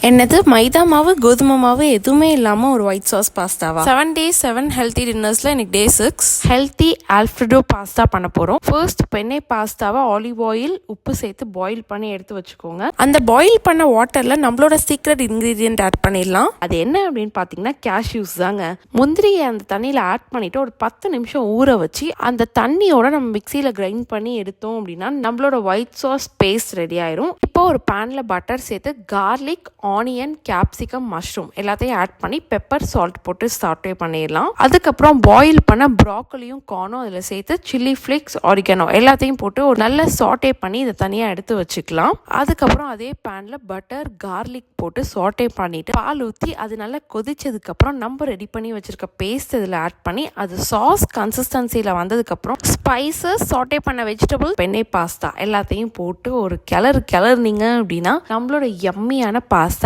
என்னது மைதா மாவு கோதுமை மாவு எதுவுமே இல்லாமல் ஒரு ஒயிட் சாஸ் பாஸ்தாவா? 7 days 7 ஹெல்த்தி டின்னர்ஸில் எனக்கு டே 6 ஹெல்த்தி ஆல்ஃப்ரெடோ பாஸ்தா பண்ண போகிறோம். ஃபர்ஸ்ட் பெண்ணை பாஸ்தாவை ஆலிவ் ஆயில் உப்பு சேர்த்து பாயில் பண்ணி எடுத்து வச்சுக்கோங்க. அந்த பாயில் பண்ண வாட்டரில் நம்மளோட சீக்ரெட் இன்க்ரீடியன்ட் ஆட் பண்ணிடலாம். அது என்ன அப்படின்னு பார்த்தீங்கன்னா கேஷ்யூஸ் தாங்க. முந்திரியை அந்த தண்ணியில் ஆட் பண்ணிவிட்டு ஒரு 10 நிமிஷம் ஊற வச்சு அந்த தண்ணியோட நம்ம மிக்சியில் கிரைண்ட் பண்ணி எடுத்தோம் அப்படின்னா நம்மளோட ஒயிட் சாஸ் பேஸ்ட் ரெடி ஆயிரும். இப்போ ஒரு பேனில் பட்டர் சேர்த்து கார்லிக், ஆனியன், கேப்சிகம், மஷ்ரூம் எல்லாத்தையும் ஆட் பண்ணி பெப்பர், சால்ட் போட்டு சாட்டே பண்ணிடலாம். அதுக்கப்புறம் பாயில் பண்ண ப்ராக்கலியும் கார்னும் அதில் சேர்த்து சில்லி ஃப்ளேக்ஸ், ஆரிகனோ எல்லாத்தையும் போட்டு ஒரு நல்ல சாட்டே பண்ணி இதை தனியாக எடுத்து வச்சுக்கலாம். அதுக்கப்புறம் அதே பேனில் பட்டர், கார்லிக் போட்டு சாட்டே பண்ணிட்டு பால் ஊற்றி அது நல்லா கொதிச்சதுக்கப்புறம் நம்ம ரெடி பண்ணி வச்சிருக்க பேஸ்ட் இதில் ஆட் பண்ணி அது சாஸ் கன்சிஸ்டன்சியில் வந்ததுக்கப்புறம் ஸ்பைசஸ், சாட்டே பண்ண வெஜிடபிள், பெண்ணை பாஸ்தா எல்லாத்தையும் போட்டு ஒரு கிளறுனீங்க அப்படின்னா நம்மளோட யம்மியான பாஸ்தா